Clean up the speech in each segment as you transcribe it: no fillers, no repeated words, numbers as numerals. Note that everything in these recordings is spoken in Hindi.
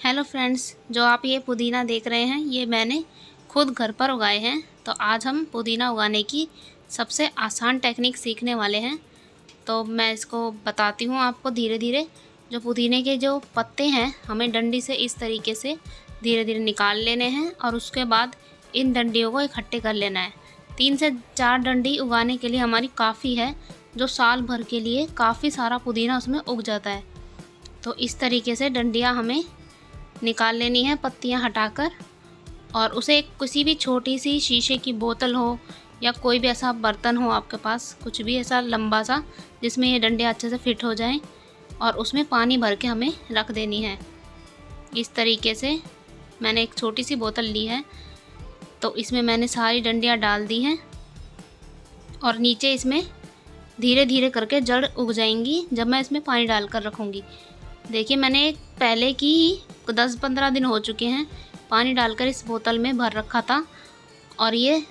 हेलो फ्रेंड्स, जो आप ये पुदीना देख रहे हैं ये मैंने खुद घर पर उगाए हैं। तो आज हम पुदीना उगाने की सबसे आसान टेक्निक सीखने वाले हैं। तो मैं इसको बताती हूँ आपको धीरे धीरे। जो पुदीने के जो पत्ते हैं हमें डंडी से इस तरीके से धीरे धीरे निकाल लेने हैं और उसके बाद इन डंडियों को इकट्ठे कर लेना है। 3 से 4 डंडी उगाने के लिए हमारी काफ़ी है, जो साल भर के लिए काफ़ी सारा पुदीना उसमें उग जाता है। तो इस तरीके से डंडियाँ हमें निकाल लेनी है, पत्तियां हटाकर, और उसे किसी भी छोटी सी शीशे की बोतल हो या कोई भी ऐसा बर्तन हो आपके पास, कुछ भी ऐसा लंबा सा जिसमें ये डंडियाँ अच्छे से फिट हो जाएं, और उसमें पानी भर के हमें रख देनी है। इस तरीके से मैंने एक छोटी सी बोतल ली है, तो इसमें मैंने सारी डंडियाँ डाल दी हैं और नीचे इसमें धीरे धीरे करके जड़ उग जाएंगी जब मैं इसमें पानी डालकर रखूँगी। देखिए, मैंने पहले की 10-15 दिन हो चुके हैं पानी डालकर इस बोतल में भर रखा था, और ये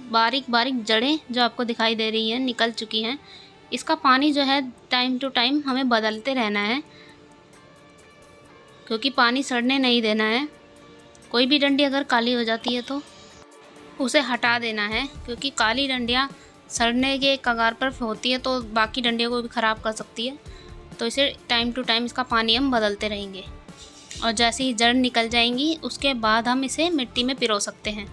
बारीक बारीक जड़ें जो आपको दिखाई दे रही हैं निकल चुकी हैं। इसका पानी जो है टाइम टू टाइम हमें बदलते रहना है, क्योंकि पानी सड़ने नहीं देना है। कोई भी डंडी अगर काली हो जाती है तो उसे हटा देना है, क्योंकि काली डंडियाँ सड़ने के कगार पर होती है तो बाकी डंडियों को भी ख़राब कर सकती है। तो इसे टाइम टू टाइम इसका पानी हम बदलते रहेंगे, और जैसे ही जड़ निकल जाएंगी उसके बाद हम इसे मिट्टी में पिरो सकते हैं।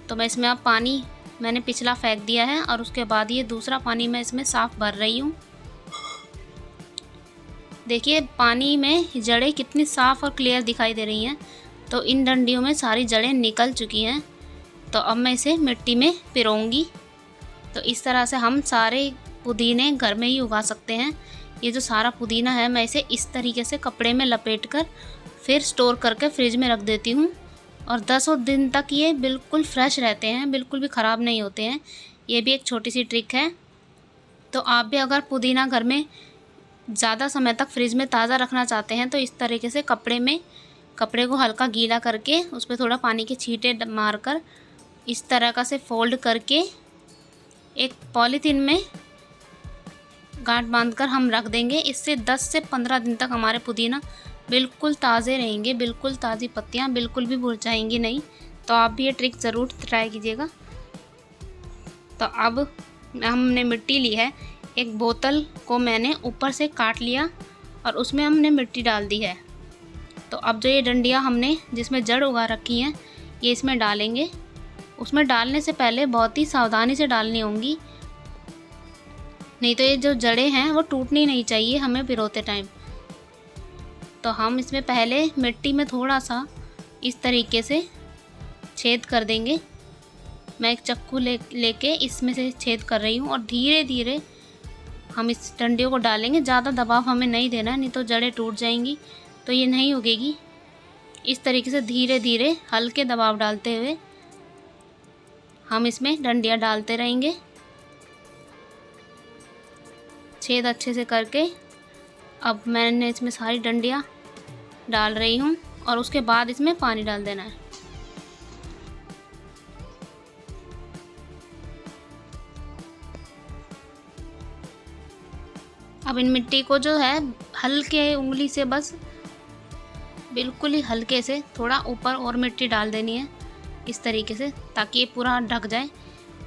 तो मैं इसमें अब पानी मैंने पिछला फेंक दिया है और उसके बाद ये दूसरा पानी मैं इसमें साफ़ भर रही हूँ। देखिए, पानी में जड़ें कितनी साफ़ और क्लियर दिखाई दे रही हैं। तो इन डंडियों में सारी जड़ें निकल चुकी हैं। तो अब मैं इसे मिट्टी में पिरोऊंगी। तो इस तरह से हम सारे पुदीने घर में ही उगा सकते हैं। ये जो सारा पुदीना है मैं इसे इस तरीके से कपड़े में लपेटकर फिर स्टोर करके फ्रिज में रख देती हूँ, और 10 दिन तक ये बिल्कुल फ्रेश रहते हैं, बिल्कुल भी ख़राब नहीं होते हैं। ये भी एक छोटी सी ट्रिक है। तो आप भी अगर पुदीना घर में ज़्यादा समय तक फ्रिज में ताज़ा रखना चाहते हैं तो इस तरीके से कपड़े को हल्का गीला करके उस पर थोड़ा पानी के छींटे मारकर इस तरह का से फोल्ड करके एक पॉलीथीन में गांठ बांधकर हम रख देंगे। इससे 10 से 15 दिन तक हमारे पुदीना बिल्कुल ताज़े रहेंगे, बिल्कुल ताज़ी पत्तियां बिल्कुल भी मुरझाएंगी नहीं। तो आप भी ये ट्रिक ज़रूर ट्राई कीजिएगा। तो अब हमने मिट्टी ली है, एक बोतल को मैंने ऊपर से काट लिया और उसमें हमने मिट्टी डाल दी है। तो अब जो ये डंडियाँ हमने जिसमें जड़ उगा रखी हैं ये इसमें डालेंगे। उसमें डालने से पहले बहुत ही सावधानी से डालनी होंगी, नहीं तो ये जो जड़ें हैं वो टूटनी नहीं चाहिए हमें पिरोते टाइम। तो हम इसमें पहले मिट्टी में थोड़ा सा इस तरीके से छेद कर देंगे। मैं एक चक्कू लेके इसमें से छेद कर रही हूँ, और धीरे धीरे हम इस डंडियों को डालेंगे। ज़्यादा दबाव हमें नहीं देना, नहीं तो जड़ें टूट जाएंगी तो ये नहीं उगेगी। इस तरीके से धीरे धीरे हल्के दबाव डालते हुए हम इसमें डंडियाँ डालते रहेंगे, छेद अच्छे से करके। अब मैंने इसमें सारी डंडियाँ डाल रही हूँ और उसके बाद इसमें पानी डाल देना है। अब इन मिट्टी को जो है हल्के उंगली से बस बिल्कुल ही हल्के से थोड़ा ऊपर और मिट्टी डाल देनी है इस तरीके से, ताकि ये पूरा ढक जाए।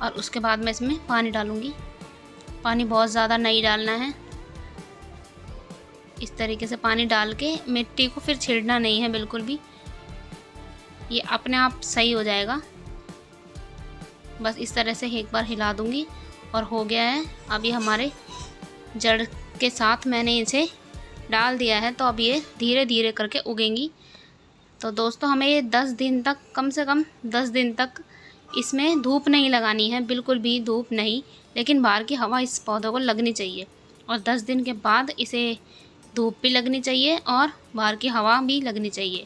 और उसके बाद मैं इसमें पानी डालूँगी। पानी बहुत ज़्यादा नहीं डालना है। इस तरीके से पानी डाल के मिट्टी को फिर छेड़ना नहीं है बिल्कुल भी, ये अपने आप सही हो जाएगा। बस इस तरह से एक बार हिला दूंगी और हो गया है। अब ये हमारे जड़ के साथ मैंने इसे डाल दिया है, तो अब ये धीरे धीरे करके उगेंगी। तो दोस्तों, हमें ये 10 दिन तक, कम से कम 10 दिन तक इसमें धूप नहीं लगानी है, बिल्कुल भी धूप नहीं, लेकिन बाहर की हवा इस पौधों को लगनी चाहिए। और 10 दिन के बाद इसे धूप भी लगनी चाहिए और बाहर की हवा भी लगनी चाहिए,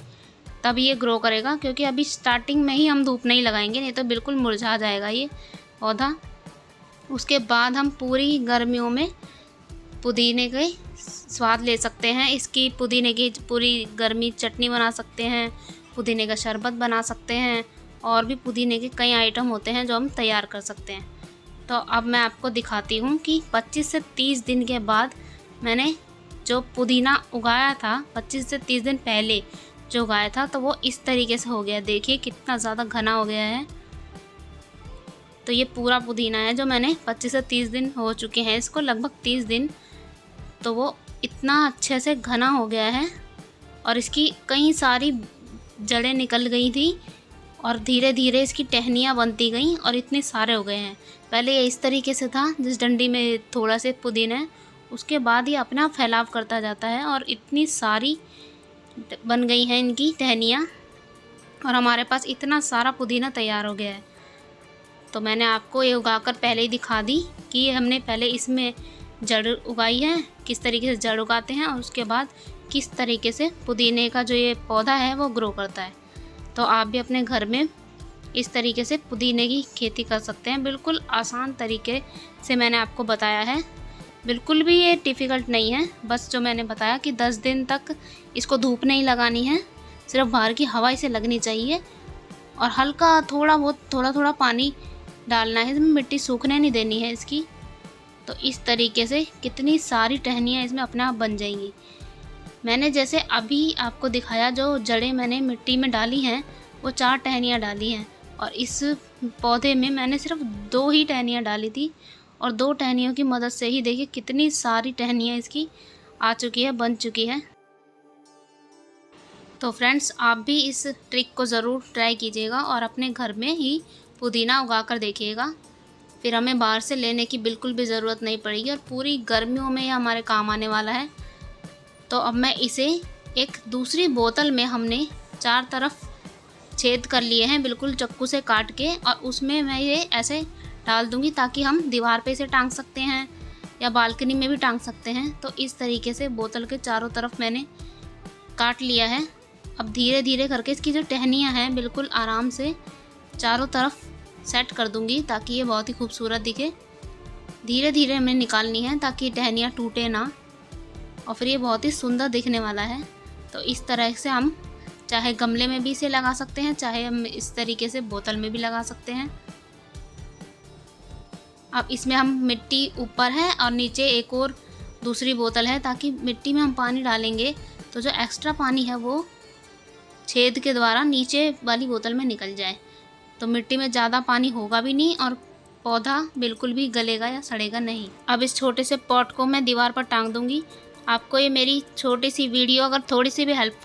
तब ये ग्रो करेगा। क्योंकि अभी स्टार्टिंग में ही हम धूप नहीं लगाएंगे, नहीं तो बिल्कुल मुरझा जाएगा ये पौधा। उसके बाद हम पूरी गर्मियों में पुदीने के स्वाद ले सकते हैं। इसकी पुदीने की पूरी गर्मी चटनी बना सकते हैं, पुदीने का शरबत बना सकते हैं, और भी पुदीने के कई आइटम होते हैं जो हम तैयार कर सकते हैं। तो अब मैं आपको दिखाती हूँ कि 25 से 30 दिन के बाद मैंने जो पुदीना उगाया था, 25 से 30 दिन पहले जो उगाया था, तो वो इस तरीके से हो गया। देखिए कितना ज़्यादा घना हो गया है। तो ये पूरा पुदीना है जो मैंने 25 से 30 दिन हो चुके हैं इसको, लगभग 30 दिन। तो वो इतना अच्छे से घना हो गया है और इसकी कई सारी जड़ें निकल गई थी और धीरे धीरे इसकी टहनियाँ बनती गईं और इतने सारे हो गए हैं। पहले ये इस तरीके से था, जिस डंडी में थोड़ा से पुदीना है उसके बाद ये अपना फैलाव करता जाता है और इतनी सारी बन गई हैं इनकी टहनियाँ और हमारे पास इतना सारा पुदीना तैयार हो गया है। तो मैंने आपको ये उगाकर पहले ही दिखा दी कि ये हमने पहले इसमें जड़ उगाई है, किस तरीके से जड़ उगाते हैं और उसके बाद किस तरीके से पुदीने का जो ये पौधा है वो ग्रो करता है। तो आप भी अपने घर में इस तरीके से पुदीने की खेती कर सकते हैं। बिल्कुल आसान तरीके से मैंने आपको बताया है, बिल्कुल भी ये डिफ़िकल्ट नहीं है। बस जो मैंने बताया कि 10 दिन तक इसको धूप नहीं लगानी है, सिर्फ बाहर की हवा इसे लगनी चाहिए और हल्का थोड़ा थोड़ा पानी डालना है, इसमें मिट्टी सूखने नहीं देनी है इसकी। तो इस तरीके से कितनी सारी टहनियाँ इसमें अपने आप बन जाएंगी। मैंने जैसे अभी आपको दिखाया, जो जड़ें मैंने मिट्टी में डाली हैं वो 4 टहनियाँ डाली हैं और इस पौधे में मैंने सिर्फ 2 ही टहनियाँ डाली थी और 2 टहनियों की मदद से ही देखिए कितनी सारी टहनियाँ इसकी आ चुकी है, बन चुकी है। तो फ्रेंड्स, आप भी इस ट्रिक को ज़रूर ट्राई कीजिएगा और अपने घर में ही पुदीना उगा कर देखिएगा। फिर हमें बाहर से लेने की बिल्कुल भी ज़रूरत नहीं पड़ेगी और पूरी गर्मियों में यह हमारे काम आने वाला है। तो अब मैं इसे एक दूसरी बोतल में हमने 4 तरफ छेद कर लिए हैं बिल्कुल चाकू से काट के, और उसमें मैं ये ऐसे डाल दूंगी ताकि हम दीवार पे इसे टांग सकते हैं या बालकनी में भी टांग सकते हैं। तो इस तरीके से बोतल के चारों तरफ मैंने काट लिया है। अब धीरे धीरे करके इसकी जो टहनियाँ हैं बिल्कुल आराम से चारों तरफ सेट कर दूंगी ताकि ये बहुत ही खूबसूरत दिखे। धीरे धीरे हमें निकालनी है ताकि टहनियाँ टूटे ना, और फिर ये बहुत ही सुंदर दिखने वाला है। तो इस तरह से हम चाहे गमले में भी इसे लगा सकते हैं, चाहे हम इस तरीके से बोतल में भी लगा सकते हैं। अब इसमें हम मिट्टी ऊपर है और नीचे एक और दूसरी बोतल है, ताकि मिट्टी में हम पानी डालेंगे तो जो एक्स्ट्रा पानी है वो छेद के द्वारा नीचे वाली बोतल में निकल जाए। तो मिट्टी में ज़्यादा पानी होगा भी नहीं और पौधा बिल्कुल भी गलेगा या सड़ेगा नहीं। अब इस छोटे से पॉट को मैं दीवार पर टांग दूंगी। आपको ये मेरी छोटी सी वीडियो अगर थोड़ी सी भी हेल्पफुल